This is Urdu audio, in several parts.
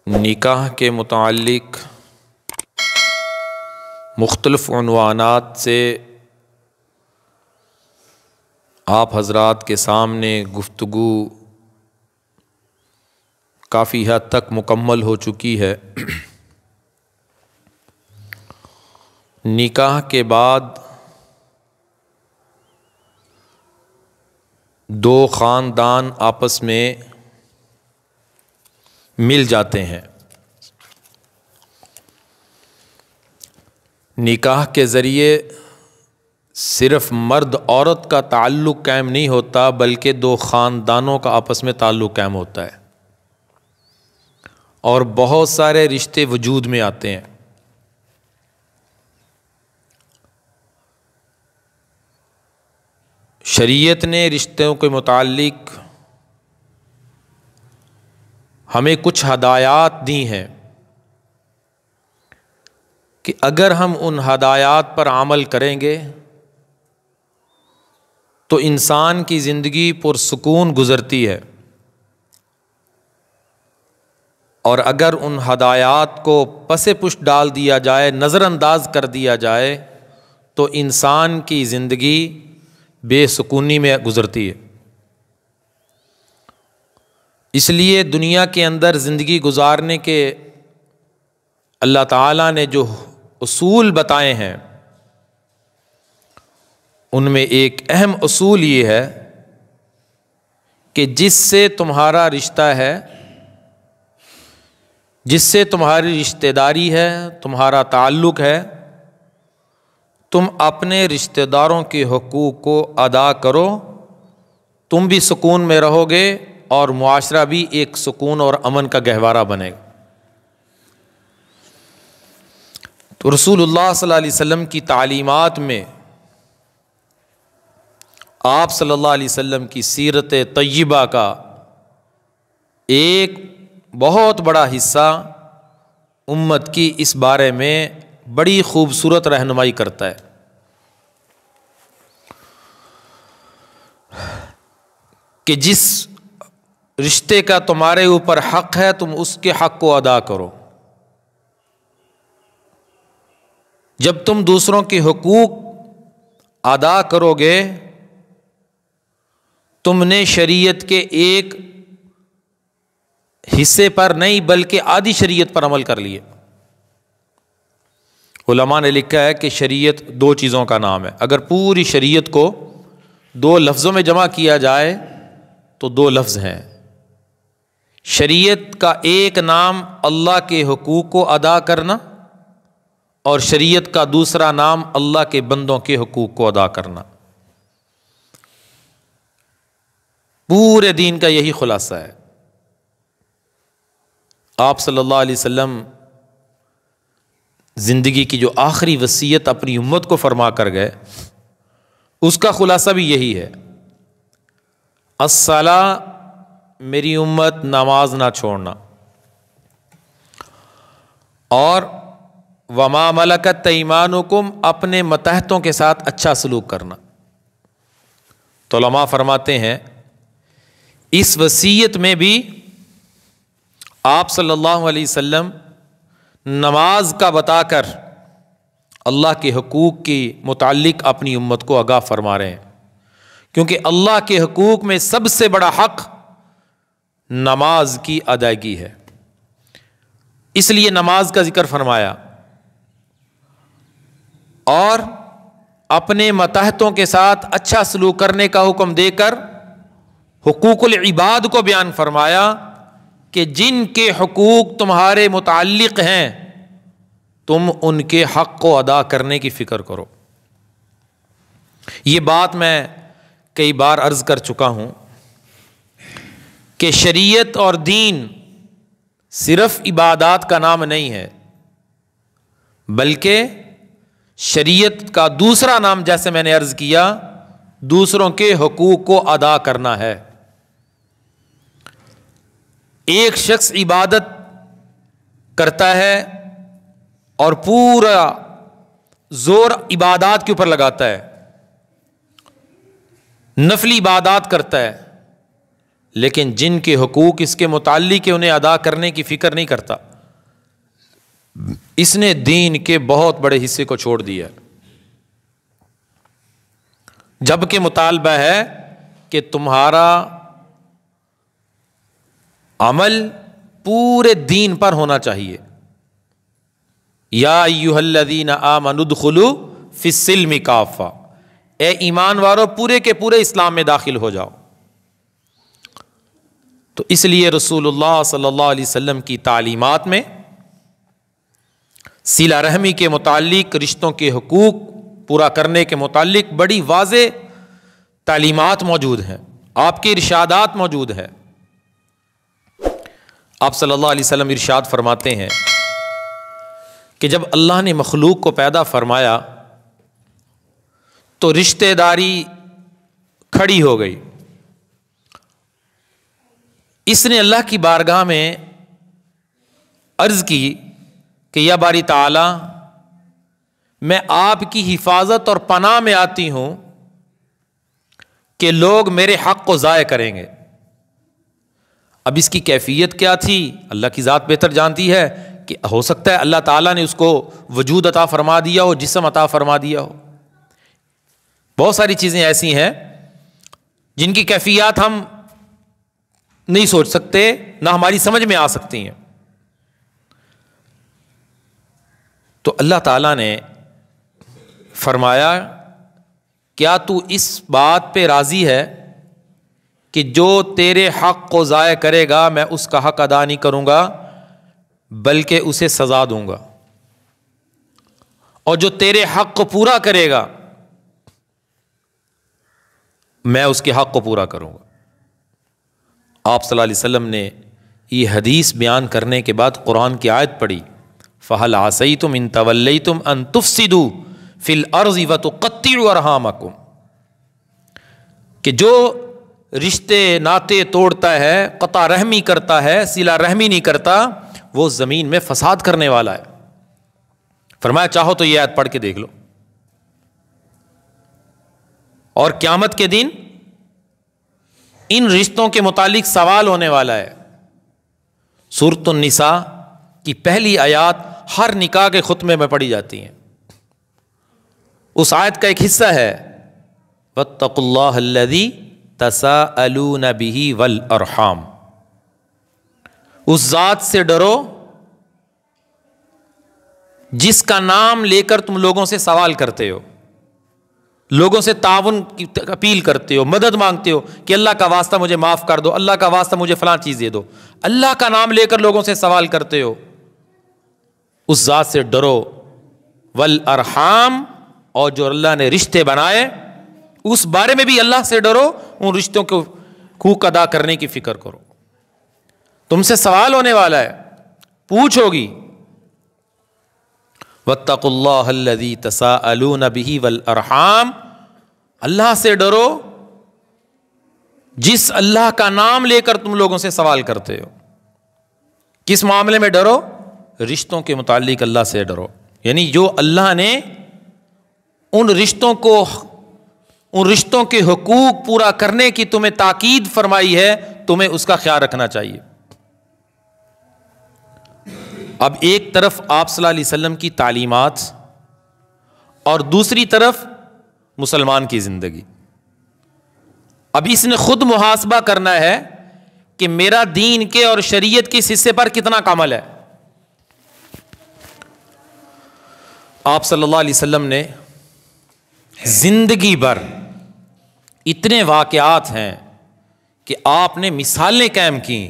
نکاح کے متعلق مختلف عنوانات سے آپ حضرات کے سامنے گفتگو کافی حد تک مکمل ہو چکی ہے۔ نکاح کے بعد دو خاندان آپس میں مل جاتے ہیں۔ نکاح کے ذریعے صرف مرد عورت کا تعلق قائم نہیں ہوتا بلکہ دو خاندانوں کا آپس میں تعلق قائم ہوتا ہے اور بہت سارے رشتے وجود میں آتے ہیں۔ شریعت نے رشتوں کے متعلق ہمیں کچھ ہدایات دی ہیں کہ اگر ہم ان ہدایات پر عمل کریں گے تو انسان کی زندگی پرسکون گزرتی ہے، اور اگر ان ہدایات کو پس پش ڈال دیا جائے، نظر انداز کر دیا جائے تو انسان کی زندگی بے سکونی میں گزرتی ہے۔ اس لیے دنیا کے اندر زندگی گزارنے کے اللہ تعالیٰ نے جو اصول بتائے ہیں ان میں ایک اہم اصول یہ ہے کہ جس سے تمہارا رشتہ ہے، جس سے تمہاری رشتہ داری ہے، تمہارا تعلق ہے، تم اپنے رشتہ داروں کے حقوق کو ادا کرو، تم بھی سکون میں رہو گے اور معاشرہ بھی ایک سکون اور امن کا گہوارہ بنے گا۔ تو رسول اللہ صلی اللہ علیہ وسلم کی تعلیمات میں آپ صلی اللہ علیہ وسلم کی سیرت طیبہ کا ایک بہت بڑا حصہ امت کی اس بارے میں بڑی خوبصورت رہنمائی کرتا ہے کہ جس رشتے کا تمہارے اوپر حق ہے تم اس کے حق کو ادا کرو۔ جب تم دوسروں کے حقوق ادا کرو گے تم نے شریعت کے ایک حصے پر نہیں بلکہ آدھی شریعت پر عمل کر لیے۔ علماء نے لکھا ہے کہ شریعت دو چیزوں کا نام ہے، اگر پوری شریعت کو دو لفظوں میں جمع کیا جائے تو دو لفظ ہیں۔ شریعت کا ایک نام اللہ کے حقوق کو ادا کرنا اور شریعت کا دوسرا نام اللہ کے بندوں کے حقوق کو ادا کرنا۔ پورے دین کا یہی خلاصہ ہے۔ آپ صلی اللہ علیہ وسلم زندگی کی جو آخری وصیت اپنی امت کو فرما کر گئے اس کا خلاصہ بھی یہی ہے، الصلاۃ، میری امت نماز نہ چھوڑنا، اور وما ملکت ایمانکم، اپنے متحتوں کے ساتھ اچھا سلوک کرنا۔ تو علماء فرماتے ہیں اس وصیت میں بھی آپ صلی اللہ علیہ وسلم نماز کا بتا کر اللہ کے حقوق کے متعلق اپنی امت کو آگاہ فرما رہے ہیں، کیونکہ اللہ کے حقوق میں سب سے بڑا حق نماز کی ادائیگی ہے، اس لیے نماز کا ذکر فرمایا، اور اپنے متحتوں کے ساتھ اچھا سلوک کرنے کا حکم دے کر حقوق العباد کو بیان فرمایا کہ جن کے حقوق تمہارے متعلق ہیں تم ان کے حق کو ادا کرنے کی فکر کرو۔ یہ بات میں کئی بار عرض کر چکا ہوں کہ شریعت اور دین صرف عبادات کا نام نہیں ہے بلکہ شریعت کا دوسرا نام، جیسے میں نے عرض کیا، دوسروں کے حقوق کو ادا کرنا ہے۔ ایک شخص عبادت کرتا ہے اور پورا زور عبادات کے اوپر لگاتا ہے، نفلی عبادات کرتا ہے، لیکن جن کے حقوق اس کے متعلق انہیں ادا کرنے کی فکر نہیں کرتا، اس نے دین کے بہت بڑے حصے کو چھوڑ دیا، جبکہ مطالبہ ہے کہ تمہارا عمل پورے دین پر ہونا چاہیے۔ یا ایھا الذین آمنوا ادخلوا فی السلم کافہ، اے ایمان والو پورے کے پورے اسلام میں داخل ہو جاؤ۔ تو اس لیے رسول اللہ صلی اللہ علیہ وسلم کی تعلیمات میں صلہ رحمی کے متعلق، رشتوں کے حقوق پورا کرنے کے متعلق بڑی واضح تعلیمات موجود ہیں، آپ کے ارشادات موجود ہیں۔ آپ صلی اللہ علیہ وسلم ارشاد فرماتے ہیں کہ جب اللہ نے مخلوق کو پیدا فرمایا تو رشتہ داری کھڑی ہو گئی۔ اس نے اللہ کی بارگاہ میں عرض کی کہ یا باری تعالی، میں آپ کی حفاظت اور پناہ میں آتی ہوں کہ لوگ میرے حق کو ضائع کریں گے۔ اب اس کی کیفیت کیا تھی اللہ کی ذات بہتر جانتی ہے، کہ ہو سکتا ہے اللہ تعالیٰ نے اس کو وجود عطا فرما دیا ہو، جسم عطا فرما دیا ہو، بہت ساری چیزیں ایسی ہیں جن کی کیفیات ہم نہیں سوچ سکتے، نہ ہماری سمجھ میں آ سکتی ہیں۔ تو اللہ تعالیٰ نے فرمایا کیا تو اس بات پہ راضی ہے کہ جو تیرے حق کو ضائع کرے گا میں اس کا حق ادا نہیں کروں گا بلکہ اسے سزا دوں گا، اور جو تیرے حق کو پورا کرے گا میں اس کے حق کو پورا کروں گا۔ آپ صلی اللہ علیہ وسلم نے یہ حدیث بیان کرنے کے بعد قرآن کی آیت پڑھی، فَهَلْ عَصَيْتُمْ إِن تَوَلَّيْتُمْ أَن تُفْسِدُوا فِي الْأَرْضِ وَتُقَطِّعُوا أَرْحَامَكُمْ، کہ جو رشتے ناطے توڑتا ہے، قطع رحمی کرتا ہے، صلہ رحمی نہیں کرتا، وہ زمین میں فساد کرنے والا ہے۔ فرمایا چاہو تو یہ آیت پڑھ کے دیکھ لو۔ اور قیامت کے دن ان رشتوں کے متعلق سوال ہونے والا ہے۔ سورۃ النساء کی پہلی آیات ہر نکاح کے خطبے میں پڑھی جاتی ہیں۔ اس آیت کا ایک حصہ ہے وَاتَّقُوا اللَّهَ الَّذِي تَسَاءَلُونَ بِهِ وَالْأَرْحَامَ، اس ذات سے ڈرو جس کا نام لے کر تم لوگوں سے سوال کرتے ہو، لوگوں سے تعاون کی اپیل کرتے ہو، مدد مانگتے ہو کہ اللہ کا واسطہ مجھے معاف کر دو، اللہ کا واسطہ مجھے فلاں چیز دے دو، اللہ کا نام لے کر لوگوں سے سوال کرتے ہو، اس ذات سے ڈرو۔ والارحام، اور جو اللہ نے رشتے بنائے اس بارے میں بھی اللہ سے ڈرو، ان رشتوں کو حقوق ادا کرنے کی فکر کرو۔ تم سے سوال ہونے والا ہے، پوچھ ہوگی۔ واتقوا اللہ الذی تساءلون بہ والارحام، اللہ سے ڈرو جس اللہ کا نام لے کر تم لوگوں سے سوال کرتے ہو۔ کس معاملے میں ڈرو؟ رشتوں کے متعلق اللہ سے ڈرو، یعنی جو اللہ نے ان رشتوں کے حقوق پورا کرنے کی تمہیں تاکید فرمائی ہے، تمہیں اس کا خیال رکھنا چاہیے۔ اب ایک طرف آپ صلی اللہ علیہ وسلم کی تعلیمات اور دوسری طرف مسلمان کی زندگی۔ اب اس نے خود محاسبہ کرنا ہے کہ میرا دین کے اور شریعت کے اس حصے پر کتنا کامل ہے۔ آپ صلی اللہ علیہ وسلم نے زندگی بھر اتنے واقعات ہیں کہ آپ نے مثالیں قائم کی۔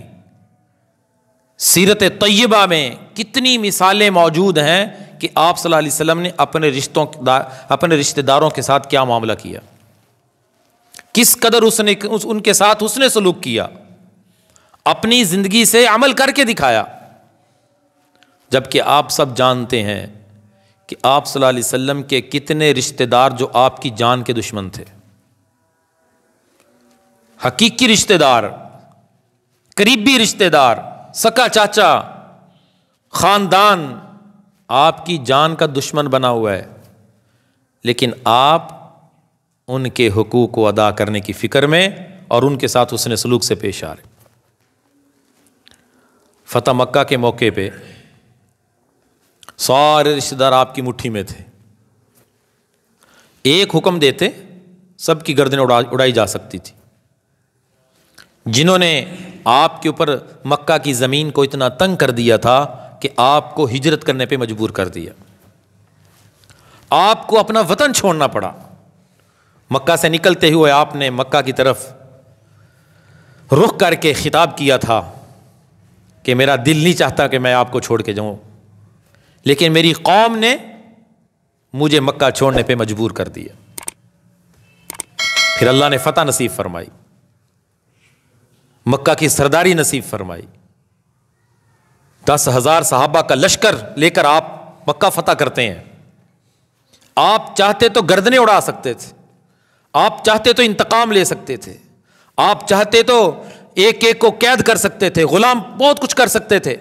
سیرت طیبہ میں کتنی مثالیں موجود ہیں کہ آپ صلی اللہ علیہ وسلم نے اپنے رشتہ داروں کے ساتھ کیا معاملہ کیا، کس قدر ان کے ساتھ اس نے سلوک کیا، اپنی زندگی سے عمل کر کے دکھایا۔ جبکہ آپ سب جانتے ہیں کہ آپ صلی اللہ علیہ وسلم کے کتنے رشتہ دار جو آپ کی جان کے دشمن تھے، حقیقی رشتہ دار، قریبی رشتہ دار، سکا چاچا، خاندان آپ کی جان کا دشمن بنا ہوا ہے، لیکن آپ ان کے حقوق کو ادا کرنے کی فکر میں اور ان کے ساتھ حسن سلوک سے پیش آ رہے. فتح مکہ کے موقع پہ سارے رشتہ دار آپ کی مٹھی میں تھے. ایک حکم دیتے سب کی گردنیں اڑائی جا سکتی تھی. جنہوں نے آپ کے اوپر مکہ کی زمین کو اتنا تنگ کر دیا تھا کہ آپ کو ہجرت کرنے پہ مجبور کر دیا, آپ کو اپنا وطن چھوڑنا پڑا. مکہ سے نکلتے ہوئے آپ نے مکہ کی طرف رخ کر کے خطاب کیا تھا کہ میرا دل نہیں چاہتا کہ میں آپ کو چھوڑ کے جاؤں, لیکن میری قوم نے مجھے مکہ چھوڑنے پہ مجبور کر دیا. پھر اللہ نے فتح نصیب فرمائی, مکہ کی سرداری نصیب فرمائی. 10,000 صحابہ کا لشکر لے کر آپ مکہ فتح کرتے ہیں. آپ چاہتے تو گردنیں اڑا سکتے تھے, آپ چاہتے تو انتقام لے سکتے تھے, آپ چاہتے تو ایک ایک کو قید کر سکتے تھے, غلام بہت کچھ کر سکتے تھے,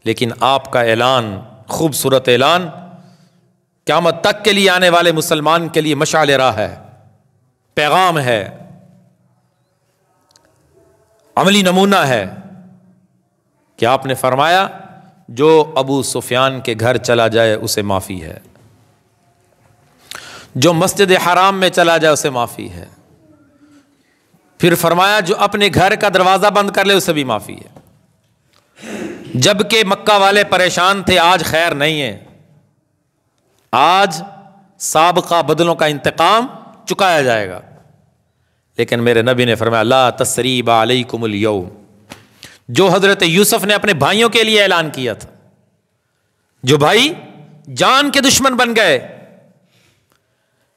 لیکن آپ کا اعلان, خوبصورت اعلان, قیامت تک کے لیے آنے والے مسلمان کے لیے مشعل راہ ہے, پیغام ہے, عملی نمونہ ہے کہ آپ نے فرمایا جو ابو سفیان کے گھر چلا جائے اسے معافی ہے, جو مسجد حرام میں چلا جائے اسے معافی ہے. پھر فرمایا جو اپنے گھر کا دروازہ بند کر لے اسے بھی معافی ہے. جبکہ مکہ والے پریشان تھے, آج خیر نہیں ہے, آج سابقہ بدلوں کا انتقام چکایا جائے گا. لیکن میرے نبی نے فرمایا لا تثریب علیکم اليوم, جو حضرت یوسف نے اپنے بھائیوں کے لیے اعلان کیا تھا, جو بھائی جان کے دشمن بن گئے,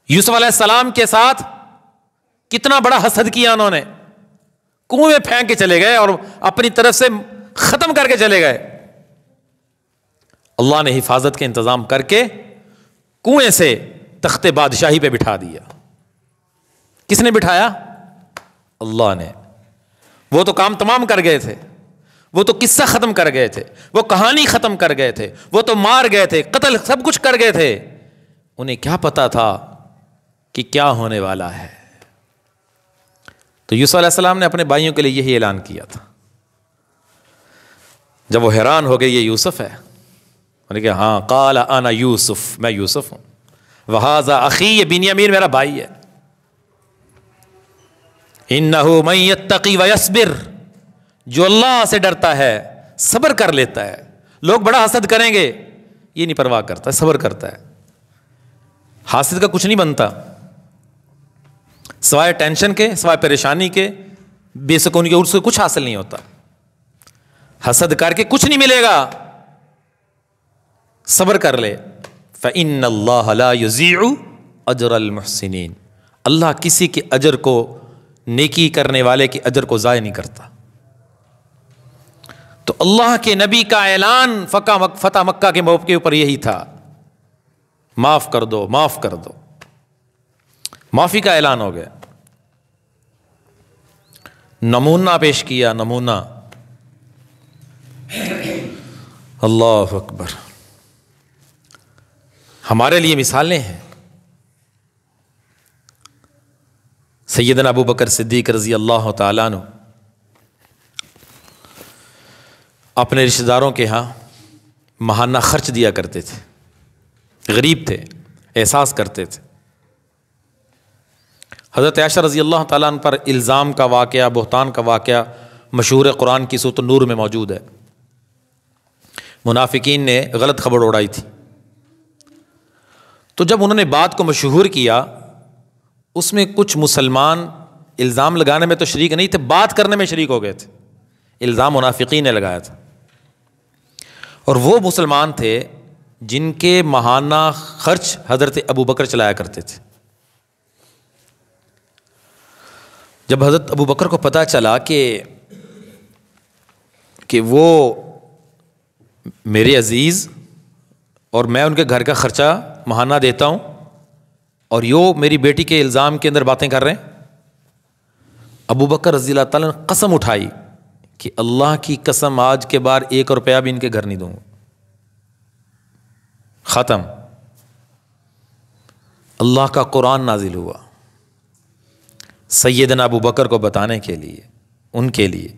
یوسف علیہ السلام کے ساتھ کتنا بڑا حسد کیا انہوں نے, کنویں میں پھینک کے چلے گئے اور اپنی طرف سے ختم کر کے چلے گئے. اللہ نے حفاظت کے انتظام کر کے کنویں سے تخت بادشاہی پہ بٹھا دیا. کس نے بٹھایا؟ اللہ نے. وہ تو کام تمام کر گئے تھے, وہ تو قصہ ختم کر گئے تھے, وہ کہانی ختم کر گئے تھے, وہ تو مار گئے تھے, قتل سب کچھ کر گئے تھے. انہیں کیا پتا تھا کہ کیا ہونے والا ہے. تو یوسف علیہ السلام نے اپنے بھائیوں کے لیے یہی اعلان کیا تھا. جب وہ حیران ہو گئے یہ یوسف ہے, انہوں نے کہا ہاں, قال انا یوسف, میں یوسف ہوں, وہذا اخی, یہ بنیامین میرا بھائی ہے. انہ من یتقی ویصبر, جو اللہ سے ڈرتا ہے صبر کر لیتا ہے. لوگ بڑا حسد کریں گے, یہ نہیں پرواہ کرتا, صبر کرتا ہے. حاسد کا کچھ نہیں بنتا سوائے ٹینشن کے, سوائے پریشانی کے, بے سکونی کے, اس سے کچھ حاصل نہیں ہوتا. حسد کر کے کچھ نہیں ملے گا, صبر کر لے. فإن اللہ لا یضیع اجر المحسنین, اللہ کسی کے اجر کو, نیکی کرنے والے کے اجر کو ضائع نہیں کرتا. تو اللہ کے نبی کا اعلان فتح مکہ کے موقع کے اوپر یہی تھا, معاف کر دو, معاف کر دو. معافی کا اعلان ہو گیا. نمونہ پیش کیا, نمونہ. اللہ اکبر. ہمارے لیے مثالیں ہیں. سیدنا ابو بکر صدیق رضی اللہ تعالیٰ عنہ اپنے رشتہ داروں کے ہاں ماہانہ خرچ دیا کرتے تھے. غریب تھے, احساس کرتے تھے. حضرت عائشہ رضی اللہ تعالیٰ عنہ پر الزام کا واقعہ, بہتان کا واقعہ مشہور قرآن کی سورۃ النور میں موجود ہے. منافقین نے غلط خبر اڑائی تھی, تو جب انہوں نے بات کو مشہور کیا, اس میں کچھ مسلمان الزام لگانے میں تو شریک نہیں تھے, بات کرنے میں شریک ہو گئے تھے. الزام منافقین نے لگایا تھا, اور وہ مسلمان تھے جن کے ماہانہ خرچ حضرت ابو بکر چلایا کرتے تھے. جب حضرت ابو بکر کو پتہ چلا کہ وہ میرے عزیز اور میں ان کے گھر کا خرچہ ماہانہ دیتا ہوں, اور یہ میری بیٹی کے الزام کے اندر باتیں کر رہے ہیں, ابو بکر رضی اللہ تعالیٰ نے قسم اٹھائی کہ اللہ کی قسم آج کے بعد 1 روپیہ بھی ان کے گھر نہیں دوں گا. ختم. اللہ کا قرآن نازل ہوا, سیدنا ابو بکر کو بتانے کے لیے، ان کے لیے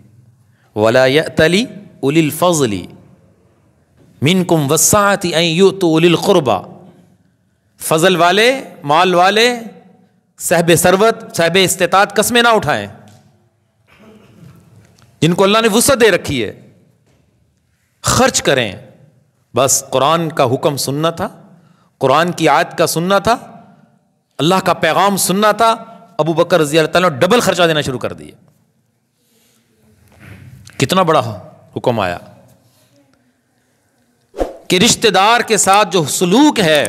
وَلَا يَأْتَلِ أُولِي الْفَضْلِ مِنْكُمْ وَالسَّعَةِ أَنْ يُؤْتُوا أُولِي الْقُرْبَى، فضل والے، مال والے، صاحب ثروت، صاحب استطاعت قسمیں نہ اٹھائیں، جن کو اللہ نے وسعت دے رکھی ہے، خرچ کریں۔ بس قرآن کا حکم سننا تھا، قرآن کی آیت کا سننا تھا، اللہ کا پیغام سننا تھا، ابو بکر رضی اللہ تعالیٰ نے ڈبل خرچہ دینا شروع کر دیا۔ کتنا بڑا حکم آیا کہ رشتہ دار کے ساتھ جو سلوک ہے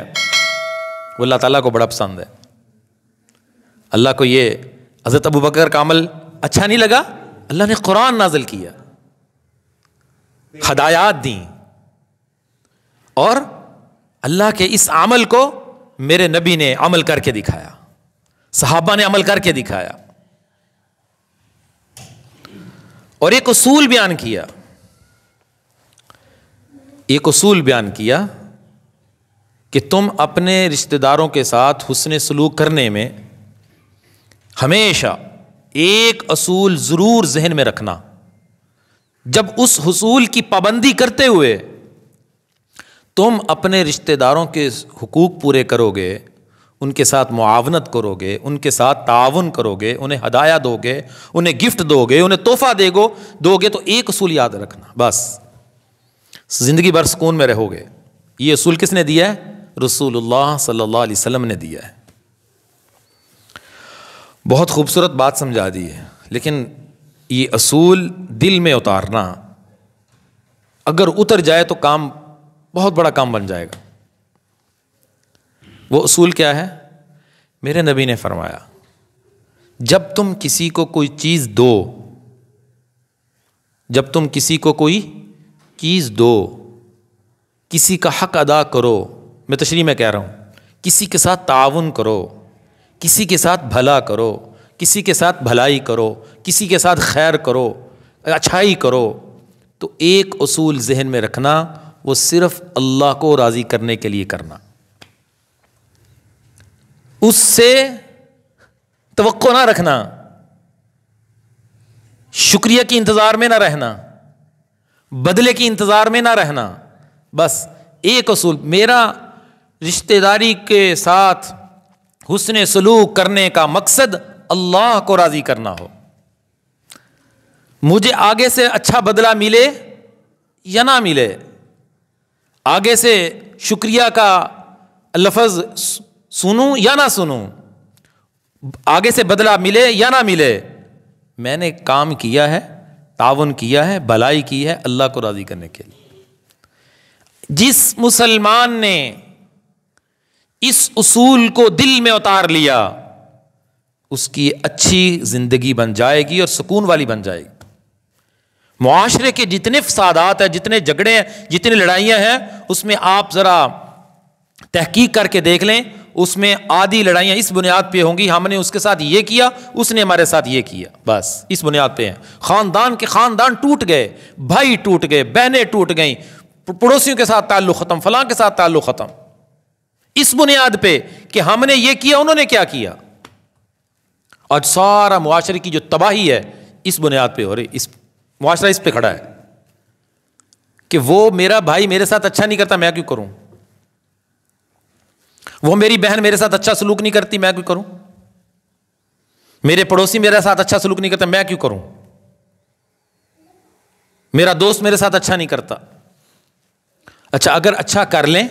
وہ اللہ تعالیٰ کو بڑا پسند ہے۔ اللہ کو یہ حضرت ابو بکر کا عمل اچھا نہیں لگا، اللہ نے قرآن نازل کیا، ہدایات دیں، اور اللہ کے اس عمل کو میرے نبی نے عمل کر کے دکھایا، صحابہ نے عمل کر کے دکھایا، اور ایک اصول بیان کیا، ایک اصول بیان کیا کہ تم اپنے رشتہ داروں کے ساتھ حسن سلوک کرنے میں ہمیشہ ایک اصول ضرور ذہن میں رکھنا، جب اس اصول کی پابندی کرتے ہوئے تم اپنے رشتہ داروں کے حقوق پورے کرو گے، ان کے ساتھ معاونت کرو گے، ان کے ساتھ تعاون کرو گے، انہیں ہدایہ دو گے، انہیں گفٹ دو گے، انہیں تحفہ دو گے، تو ایک اصول یاد رکھنا، بس زندگی بھر سکون میں رہو گے۔ یہ اصول کس نے دیا ہے؟ رسول اللہ صلی اللہ علیہ وسلم نے دیا ہے۔ بہت خوبصورت بات سمجھا دی ہے، لیکن یہ اصول دل میں اتارنا، اگر اتر جائے تو کام بہت بڑا کام بن جائے گا۔ وہ اصول کیا ہے؟ میرے نبی نے فرمایا جب تم کسی کو کوئی چیز دو، جب تم کسی کو کوئی چیز دو، کسی کا حق ادا کرو، میں تشریح میں کہہ رہا ہوں، کسی کے ساتھ تعاون کرو، کسی کے ساتھ بھلا کرو، کسی کے ساتھ بھلائی کرو، کسی کے ساتھ خیر کرو، اچھائی کرو، تو ایک اصول ذہن میں رکھنا، وہ صرف اللہ کو راضی کرنے کے لیے کرنا، اس سے توقع نہ رکھنا، شکریہ کی انتظار میں نہ رہنا، بدلے کی انتظار میں نہ رہنا، بس ایک اصول، میرا رشتہ داری کے ساتھ حسن سلوک کرنے کا مقصد اللہ کو راضی کرنا ہو، مجھے آگے سے اچھا بدلہ ملے یا نہ ملے، آگے سے شکریہ کا لفظ سنوں یا نہ سنوں، آگے سے بدلہ ملے یا نہ ملے، میں نے کام کیا ہے، تعاون کیا ہے، بھلائی کی ہے اللہ کو راضی کرنے کے لیے۔ جس مسلمان نے اس اصول کو دل میں اتار لیا، اس کی اچھی زندگی بن جائے گی اور سکون والی بن جائے گی۔ معاشرے کے جتنے فسادات ہیں، جتنے جھگڑے ہیں، جتنی لڑائیاں ہیں، اس میں آپ ذرا تحقیق کر کے دیکھ لیں، اس میں آدھی لڑائیاں اس بنیاد پہ ہوں گی، ہم نے اس کے ساتھ یہ کیا، اس نے ہمارے ساتھ یہ کیا، بس اس بنیاد پہ ہیں۔ خاندان کے خاندان ٹوٹ گئے، بھائی ٹوٹ گئے، بہنیں ٹوٹ گئیں، پڑوسیوں کے ساتھ تعلق ختم، فلاں کے ساتھ تعلق ختم، اس بنیاد پہ کہ ہم نے یہ کیا، انہوں نے کیا کیا۔ آج سارا معاشرے کی جو تباہی ہے اس بنیاد پہ ہو رہی، اس معاشرہ اس پہ کھڑا ہے کہ وہ میرا بھائی میرے ساتھ اچھا نہیں کرتا، میں کیوں کروں، وہ میری بہن میرے ساتھ اچھا سلوک نہیں کرتی، میں کیوں کروں، میرے پڑوسی میرے ساتھ اچھا سلوک نہیں کرتا، میں کیوں کروں، میرا دوست میرے ساتھ اچھا نہیں کرتا۔ اچھا اگر اچھا کر لیں،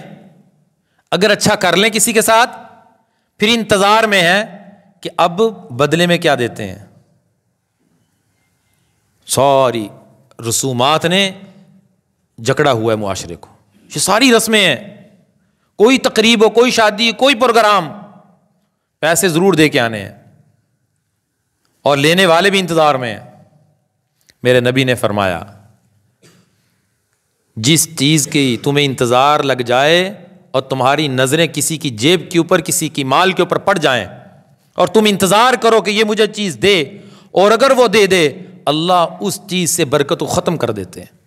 اگر اچھا کر لیں کسی کے ساتھ، پھر انتظار میں ہے کہ اب بدلے میں کیا دیتے ہیں، ساری رسومات نے جکڑا ہوا ہے معاشرے کو، یہ ساری رسمیں ہیں، کوئی تقریب ہو، کوئی شادی، کوئی پروگرام، پیسے ضرور دے کے آنے ہیں، اور لینے والے بھی انتظار میں ہیں۔ میرے نبی نے فرمایا جس چیز کی تمہیں انتظار لگ جائے اور تمہاری نظریں کسی کی جیب کے اوپر، کسی کی مال کے اوپر پڑ جائیں، اور تم انتظار کرو کہ یہ مجھے چیز دے، اور اگر وہ دے دے، اللہ اس چیز سے برکت کو ختم کر دیتے ہیں۔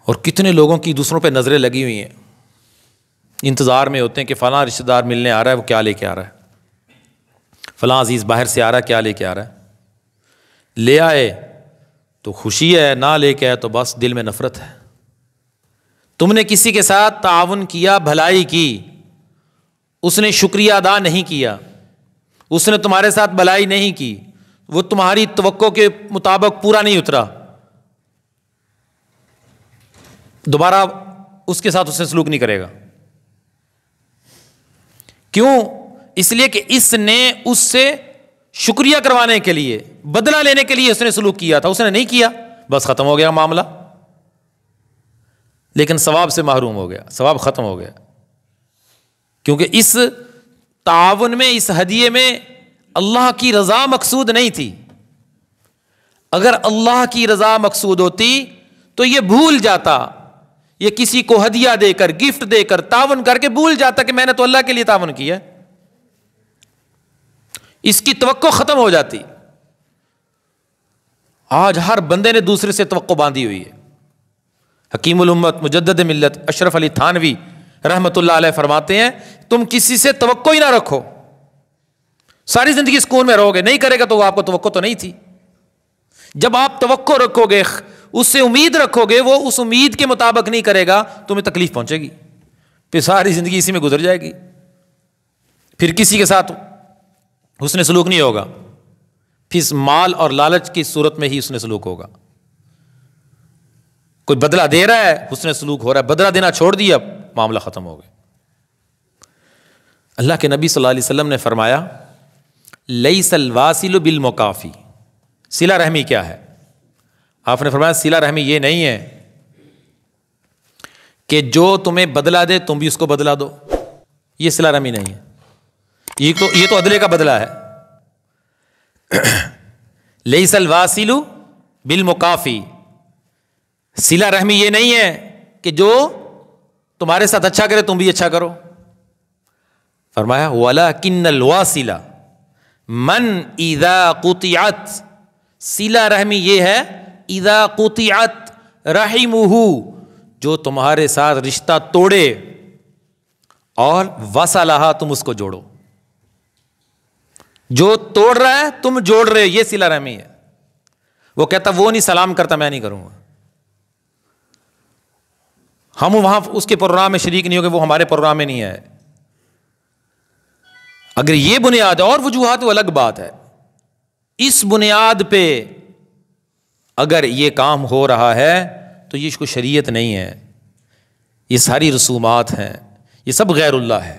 اور کتنے لوگوں کی دوسروں پہ نظریں لگی ہوئی ہیں، انتظار میں ہوتے ہیں کہ فلاں رشتہ دار ملنے آ رہا ہے، وہ کیا لے کے آ رہا ہے، فلاں عزیز باہر سے آ رہا ہے، کیا لے کے آ رہا ہے؟ لے آئے تو خوشی ہے، نہ لے کے آئے تو بس دل میں نفرت ہے۔ تم نے کسی کے ساتھ تعاون کیا، بھلائی کی، اس نے شکریہ ادا نہیں کیا، اس نے تمہارے ساتھ بھلائی نہیں کی، وہ تمہاری توقع کے مطابق پورا نہیں اترا، دوبارہ اس کے ساتھ اس نے سلوک نہیں کرے گا۔ کیوں؟ اس لیے کہ اس نے اس سے شکریہ کروانے کے لیے، بدلہ لینے کے لیے اس نے سلوک کیا تھا، اس نے نہیں کیا، بس ختم ہو گیا معاملہ، لیکن ثواب سے محروم ہو گیا، ثواب ختم ہو گیا، کیونکہ اس تعاون میں، اس ہدیے میں اللہ کی رضا مقصود نہیں تھی۔ اگر اللہ کی رضا مقصود ہوتی تو یہ بھول جاتا، یہ کسی کو ہدیہ دے کر، گفٹ دے کر، تعاون کر کے بھول جاتا کہ میں نے تو اللہ کے لیے تعاون کیا، اس کی توقع ختم ہو جاتی۔ آج ہر بندے نے دوسرے سے توقع باندھی ہوئی ہے۔ حکیم الامت مجدد ملت اشرف علی تھانوی رحمت اللہ علیہ فرماتے ہیں، تم کسی سے توقع ہی نہ رکھو، ساری زندگی سکون میں رہو گے، نہیں کرے گا تو وہ آپ کو توقع تو نہیں تھی۔ جب آپ توقع رکھو گے، اس سے امید رکھو گے، وہ اس امید کے مطابق نہیں کرے گا، تمہیں تکلیف پہنچے گی، پھر ساری زندگی اسی میں گزر جائے گی، پھر کسی کے ساتھ حسن سلوک نہیں ہوگا، پھر مال اور لالچ کی صورت میں ہی حسن سلوک ہوگا۔ کوئی بدلہ دے رہا ہے، حسن سلوک ہو رہا ہے، بدلہ دینا چھوڑ دیا، معاملہ ختم ہو گیا۔ اللہ کے نبی صلی اللہ علیہ وسلم نے فرمایا، لیس الواصل بالمکافی، صلہ رحمی کیا ہے؟ آپ نے فرمایا صلہ رحمی یہ نہیں ہے کہ جو تمہیں بدلہ دے تم بھی اس کو بدلہ دو، یہ صلہ رحمی نہیں ہے، یہ تو عدلے کا بدلہ ہے۔ لیس الواصل بالمکافی، صلہ رحمی یہ نہیں ہے کہ جو تمہارے ساتھ اچھا کرے تم بھی اچھا کرو۔ فرمایا وَلَكِنَّ الْوَاصِلَ مَنْ اِذَا قُطِعَتْ، صلہ رحمی یہ ہے اِذَا قُطِعَتْ رَحِمُهُ، جو تمہارے ساتھ رشتہ توڑے اور وَصَلَهَا، تم اس کو جوڑو، جو توڑ رہا ہے تم جوڑ رہے، یہ صلہ رحمی ہے۔ وہ کہتا وہ نہیں سلام کرتا میں نہیں کروں گا، ہم وہاں اس کے پروگرام میں شریک نہیں ہو گے، وہ ہمارے پروگرام میں نہیں ہے۔ اگر یہ بنیاد ہے، اور وجوہات وہ الگ بات ہے، اس بنیاد پہ اگر یہ کام ہو رہا ہے تو یہ اس کو شریعت نہیں ہے، یہ ساری رسومات ہیں، یہ سب غیر اللہ ہے۔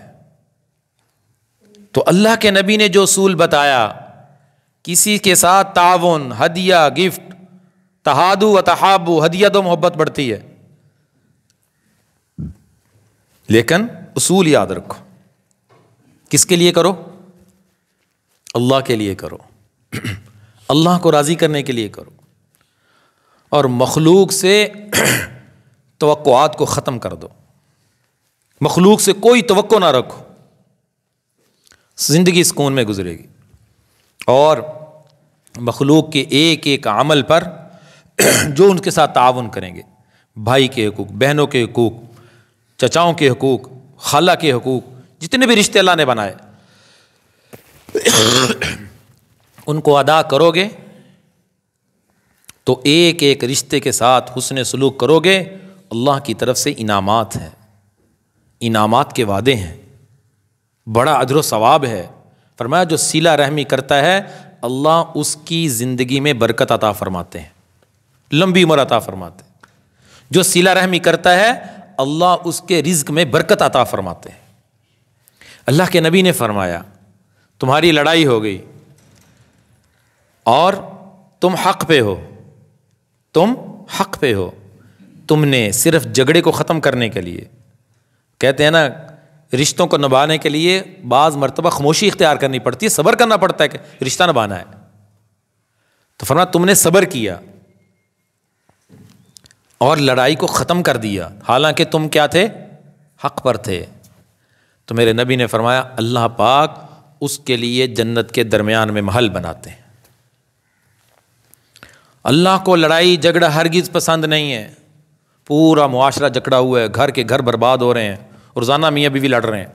تو اللہ کے نبی نے جو اصول بتایا، کسی کے ساتھ تعاون، ہدیہ، گفٹ، تہادو و تحابو، ہدیہ دو محبت بڑھتی ہے، لیکن اصول یاد رکھو، کس کے لیے کرو؟ اللہ کے لیے کرو، اللہ کو راضی کرنے کے لیے کرو، اور مخلوق سے توقعات کو ختم کر دو، مخلوق سے کوئی توقع نہ رکھو، زندگی سکون میں گزرے گی۔ اور مخلوق کے ایک ایک عمل پر جو ان کے ساتھ تعاون کریں گے، بھائی کے حقوق، بہنوں کے حقوق، چچاؤں کے حقوق، خالہ کے حقوق، جتنے بھی رشتے اللہ نے بنائے ان کو ادا کرو گے تو ایک ایک رشتے کے ساتھ حسن سلوک کرو گے، اللہ کی طرف سے انعامات ہیں، انعامات کے وعدے ہیں، بڑا اجر و ثواب ہے۔ فرمایا جو صلہ رحمی کرتا ہے اللہ اس کی زندگی میں برکت عطا فرماتے ہیں، لمبی عمر عطا فرماتے ہیں۔ جو صلہ رحمی کرتا ہے اللہ اس کے رزق میں برکت عطا فرماتے ہیں۔ اللہ کے نبی نے فرمایا تمہاری لڑائی ہو گئی اور تم حق پہ ہو، تم حق پہ ہو، تم نے صرف جھگڑے کو ختم کرنے کے لیے، کہتے ہیں نا رشتوں کو نبھانے کے لیے بعض مرتبہ خاموشی اختیار کرنی پڑتی ہے، صبر کرنا پڑتا ہے کہ رشتہ نبھانا ہے، تو فرمایا تم نے صبر کیا اور لڑائی کو ختم کر دیا، حالانکہ تم کیا تھے؟ حق پر تھے، تو میرے نبی نے فرمایا اللہ پاک اس کے لیے جنت کے درمیان میں محل بناتے ہیں۔ اللہ کو لڑائی جھگڑا ہرگز پسند نہیں ہے، پورا معاشرہ جکڑا ہوا ہے، گھر کے گھر برباد ہو رہے ہیں، روزانہ میاں بیوی لڑ رہے ہیں،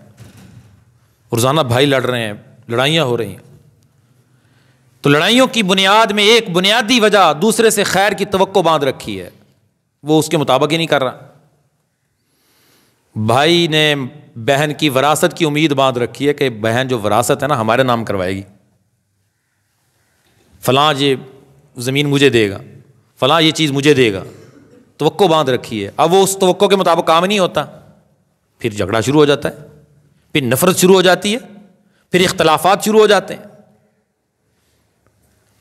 روزانہ بھائی لڑ رہے ہیں، لڑائیاں ہو رہی ہیں، تو لڑائیوں کی بنیاد میں ایک بنیادی وجہ دوسرے سے خیر کی توقع باندھ رکھی ہے، وہ اس کے مطابق ہی نہیں کر رہا۔ بھائی نے بہن کی وراثت کی امید باندھ رکھی ہے کہ بہن جو وراثت ہے نا ہمارے نام کروائے گی، فلاں یہ زمین مجھے دے گا، فلاں یہ چیز مجھے دے گا، توقع باندھ رکھی ہے۔ اب وہ اس توقع کے مطابق کام نہیں ہوتا، پھر جھگڑا شروع ہو جاتا ہے، پھر نفرت شروع ہو جاتی ہے، پھر اختلافات شروع ہو جاتے ہیں۔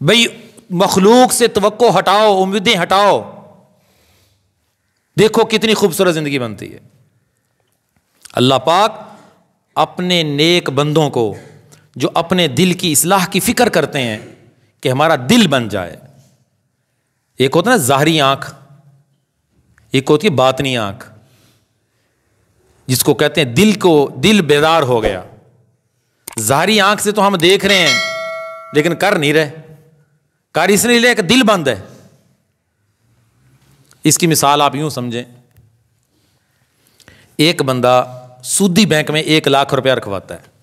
بھئی مخلوق سے توقع ہٹاؤ، امیدیں ہٹاؤ، دیکھو کتنی خوبصورت زندگی بنتی ہے۔ اللہ پاک اپنے نیک بندوں کو جو اپنے دل کی اصلاح کی فکر کرتے ہیں کہ ہمارا دل بن جائے، ایک ہوتا ہے نا ظاہری آنکھ، ایک ہوتی ہے باطنی آنکھ، جس کو کہتے ہیں دل بیدار ہو گیا۔ ظاہری آنکھ سے تو ہم دیکھ رہے ہیں لیکن کر نہیں رہے، کر اس لیے کہ دل بند ہے۔ اس کی مثال آپ یوں سمجھیں، ایک بندہ سودی بینک میں 1,00,000 روپیہ رکھواتا ہے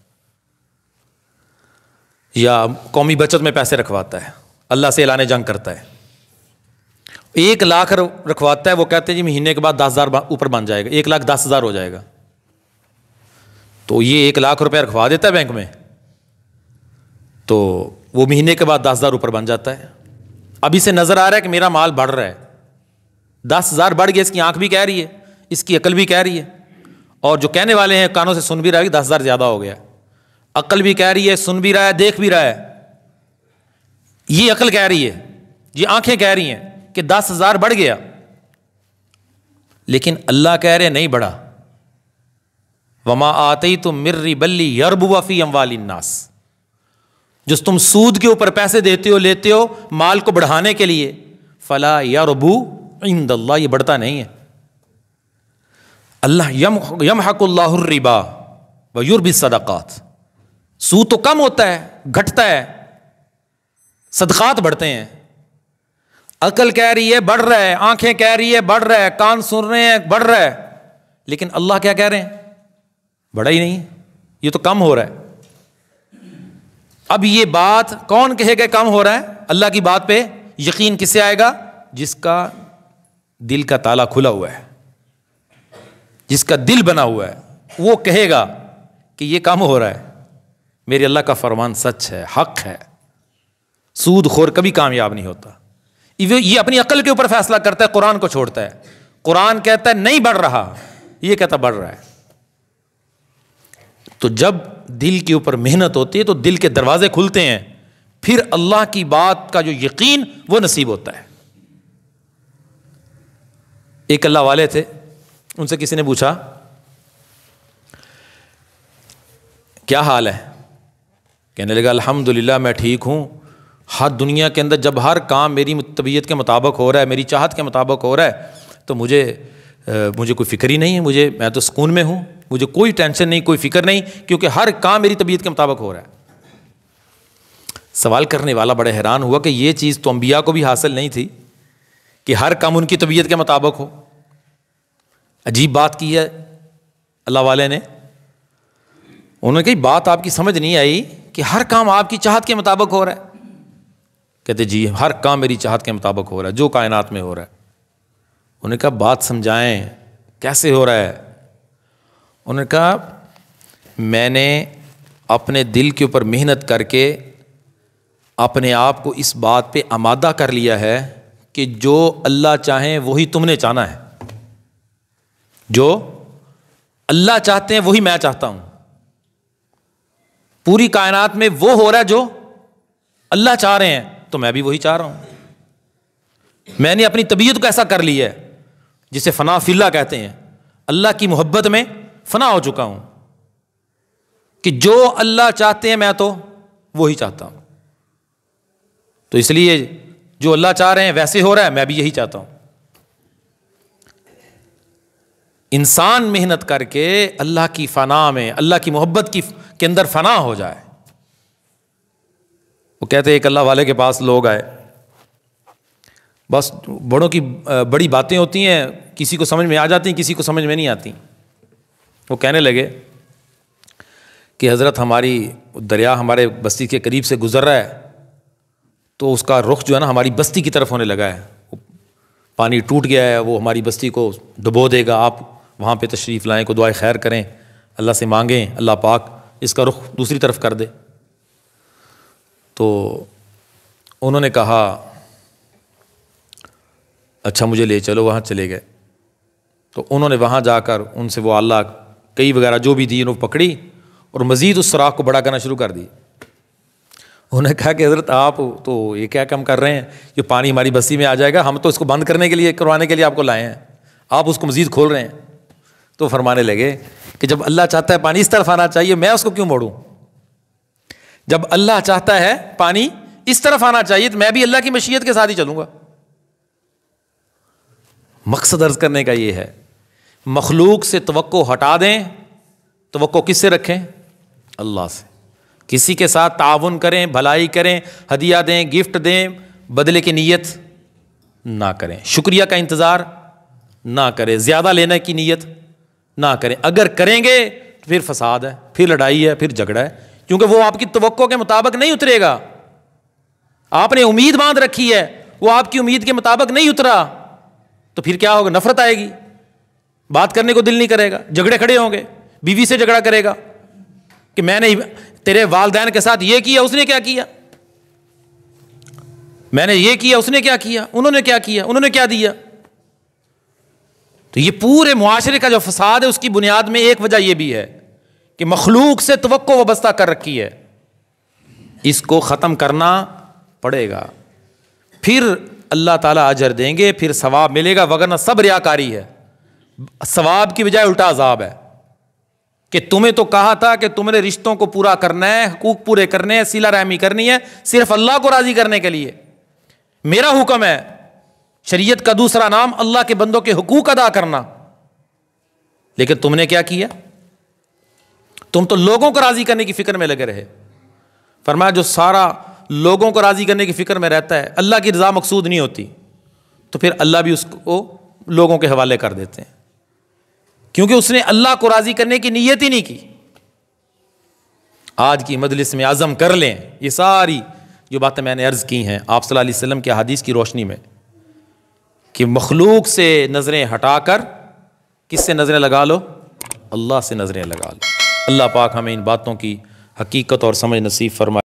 یا قومی بچت میں پیسے رکھواتا ہے، اللہ سے اعلان جنگ کرتا ہے، 1,00,000 رکھواتا ہے، وہ کہتے ہیں جی مہینے کے بعد 10,000 اوپر بن جائے گا، 1,10,000 ہو جائے گا، تو یہ 1,00,000 روپیہ رکھوا دیتا ہے بینک میں، تو وہ مہینے کے بعد 10,000 اوپر بن جاتا ہے۔ اب اسے نظر آ رہا ہے کہ میرا مال بڑھ رہا ہے، 10,000 بڑھ گیا، اس کی آنکھ بھی کہہ رہی ہے، اس کی عقل بھی کہہ رہی ہے، اور جو کہنے والے ہیں کانوں سے سن بھی رہا ہے کہ 10,000 زیادہ ہو گیا، عقل بھی کہہ رہی ہے، سن بھی رہا ہے، دیکھ بھی رہا ہے، یہ عقل کہہ رہی ہے، یہ آنکھیں کہہ رہی ہیں کہ 10,000 بڑھ گیا، لیکن اللہ کہہ رہے نہیں بڑھا۔ وما آتیتم من ربا لیربو فی اموال الناس، جو تم سود کے اوپر پیسے دیتے ہو لیتے ہو مال کو بڑھانے کے لیے، فلا یربو عند اللہ، یہ بڑھتا نہیں ہے۔ اللہ یمحق اللہ الربا ویربی الصدقات، سود تو کم ہوتا ہے، گھٹتا ہے، صدقات بڑھتے ہیں۔ عقل کہہ رہی ہے بڑھ رہا ہے، آنکھیں کہہ رہی ہے بڑھ رہا ہے، کان سن رہے ہیں بڑھ رہا ہے، لیکن اللہ کیا کہہ رہے ہیں؟ بڑھا ہی نہیں، یہ تو کم ہو رہا ہے۔ اب یہ بات کون کہے گا کم ہو رہا ہے؟ اللہ کی بات پہ یقین کس سے آئے گا؟ جس کا دل کا تالا کھلا ہوا ہے، جس کا دل بنا ہوا ہے، وہ کہے گا کہ یہ کم ہو رہا ہے، میرے اللہ کا فرمان سچ ہے، حق ہے۔ سود خور کبھی کامیاب نہیں ہوتا، یہ اپنی عقل کے اوپر فیصلہ کرتا ہے، قرآن کو چھوڑتا ہے۔ قرآن کہتا ہے نہیں بڑھ رہا، یہ کہتا بڑھ رہا ہے۔ تو جب دل کے اوپر محنت ہوتی ہے تو دل کے دروازے کھلتے ہیں، پھر اللہ کی بات کا جو یقین وہ نصیب ہوتا ہے۔ ایک اللہ والے تھے، ان سے کسی نے پوچھا کیا حال ہے؟ کہنے لگا الحمدللہ میں ٹھیک ہوں، ہر دنیا کے اندر جب ہر کام میری طبیعت کے مطابق ہو رہا ہے، میری چاہت کے مطابق ہو رہا ہے، تو مجھے کوئی فکر ہی نہیں ہے، میں تو سکون میں ہوں، مجھے کوئی ٹینشن نہیں، کوئی فکر نہیں، کیونکہ ہر کام میری طبیعت کے مطابق ہو رہا ہے۔ سوال کرنے والا بڑے حیران ہوا کہ یہ چیز تو انبیاء کو بھی حاصل نہیں تھی کہ ہر کام ان کی طبیعت کے مطابق ہو۔ عجیب بات کی ہے اللہ والے نے، انہوں نے کہی بات آپ کی سمجھ نہیں آئی کہ ہر کام آپ کی چاہت کے مطابق ہو رہا ہے؟ کہتے جی ہر کام میری چاہت کے مطابق ہو رہا ہے، جو کائنات میں ہو رہا ہے۔ انہوں نے کہا بات سمجھائیں کیسے ہو رہا ہے؟ انہوں نے کہا میں نے اپنے دل کے اوپر محنت کر کے اپنے آپ کو اس بات پہ آمادہ کر لیا ہے کہ جو اللہ چاہیں وہی تم نے چاہنا ہے، جو اللہ چاہتے ہیں وہی میں چاہتا ہوں، پوری کائنات میں وہ ہو رہا ہے جو اللہ چاہ رہے ہیں، تو میں بھی وہی چاہ رہا ہوں۔ میں نے اپنی طبیعت کو ایسا کر لیا ہے جسے فنا فی اللہ کہتے ہیں، اللہ کی محبت میں فنا ہو چکا ہوں کہ جو اللہ چاہتے ہیں میں تو وہی چاہتا ہوں، تو اس لیے جو اللہ چاہ رہے ہیں ویسے ہو رہا ہے، میں بھی یہی چاہتا ہوں۔ انسان محنت کر کے اللہ کی فنا میں، اللہ کی محبت کے اندر فنا ہو جائے۔ وہ کہتے ہیں ایک اللہ والے کے پاس لوگ آئے، بس بڑوں کی بڑی باتیں ہوتی ہیں، کسی کو سمجھ میں آ جاتی ہیں، کسی کو سمجھ میں نہیں آتی۔ وہ کہنے لگے کہ حضرت ہماری دریا ہمارے بستی کے قریب سے گزر رہا ہے، تو اس کا رخ جو ہے نا ہماری بستی کی طرف ہونے لگا ہے، پانی ٹوٹ گیا ہے، وہ ہماری بستی کو ڈبو دے گا، آپ وہاں پہ تشریف لائیں، کو دعائے خیر کریں، اللہ سے مانگیں اللہ پاک اس کا رخ دوسری طرف کر دے۔ تو انہوں نے کہا اچھا مجھے لے چلو، وہاں چلے گئے۔ تو انہوں نے وہاں جا کر ان سے وہ اللہ کئی وغیرہ جو بھی دی انہوں پکڑی اور مزید اس سوراخ کو بڑا کرنا شروع کر دی۔ انہوں نے کہا کہ حضرت آپ تو یہ کیا کام کر رہے ہیں، یہ پانی ہماری بستی میں آ جائے گا، ہم تو اس کو بند کرنے کے لیے کروانے کے لیے آپ کو لائے ہیں، آپ اس کو مزید کھول رہے ہیں۔ تو فرمانے لگے کہ جب اللہ چاہتا ہے پانی اس طرف آنا چاہیے، میں اس کو کیوں موڑوں؟ جب اللہ چاہتا ہے پانی اس طرف آنا چاہیے تو میں بھی اللہ کی مشیت کے ساتھ ہی چلوں گا۔ مقصد عرض کرنے کا یہ ہے، مخلوق سے توقع ہٹا دیں، توقع کس سے رکھیں؟ اللہ سے۔ کسی کے ساتھ تعاون کریں، بھلائی کریں، ہدیہ دیں، گفٹ دیں، بدلے کی نیت نہ کریں، شکریہ کا انتظار نہ کریں، زیادہ لینے کی نیت نہ کریں۔ اگر کریں گے تو پھر فساد ہے، پھر لڑائی ہے، پھر جھگڑا ہے، کیونکہ وہ آپ کی توقع کے مطابق نہیں اترے گا۔ آپ نے امید باندھ رکھی ہے، وہ آپ کی امید کے مطابق نہیں اترا تو پھر کیا ہوگا؟ نفرت آئے گی، بات کرنے کو دل نہیں کرے گا، جھگڑے کھڑے ہوں گے، بیوی سے جھگڑا کرے گا کہ میں نے تیرے والدین کے ساتھ یہ کیا، اس نے کیا کیا، میں نے یہ کیا، اس نے کیا کیا، انہوں نے کیا کیا، انہوں نے کیا دیا۔ تو یہ پورے معاشرے کا جو فساد ہے اس کی بنیاد میں ایک وجہ یہ بھی ہے کہ مخلوق سے توقع وابستہ کر رکھی ہے، اس کو ختم کرنا پڑے گا، پھر اللہ تعالیٰ اجر دیں گے، پھر ثواب ملے گا، ورنہ سب ریاکاری ہے، ثواب کی بجائے الٹا عذاب ہے کہ تمہیں تو کہا تھا کہ تم نے رشتوں کو پورا کرنا ہے، حقوق پورے کرنے ہیں، صلہ رحمی کرنی ہے صرف اللہ کو راضی کرنے کے لیے، میرا حکم ہے۔ شریعت کا دوسرا نام اللہ کے بندوں کے حقوق ادا کرنا، لیکن تم نے کیا کیا؟ تم تو لوگوں کو راضی کرنے کی فکر میں لگے رہے۔ فرمایا جو سارا لوگوں کو راضی کرنے کی فکر میں رہتا ہے، اللہ کی رضا مقصود نہیں ہوتی، تو پھر اللہ بھی اس کو لوگوں کے حوالے کر دیتے ہیں، کیونکہ اس نے اللہ کو راضی کرنے کی نیت ہی نہیں کی۔ آج کی مجلس میں عزم کر لیں، یہ ساری جو باتیں میں نے عرض کی ہیں آپ صلی اللہ علیہ وسلم کی حدیث کی روشنی میں، کہ مخلوق سے نظریں ہٹا کر کس سے نظریں لگا لو؟ اللہ سے نظریں لگا لو۔ اللہ پاک ہمیں ان باتوں کی حقیقت اور سمجھ نصیب فرمائے۔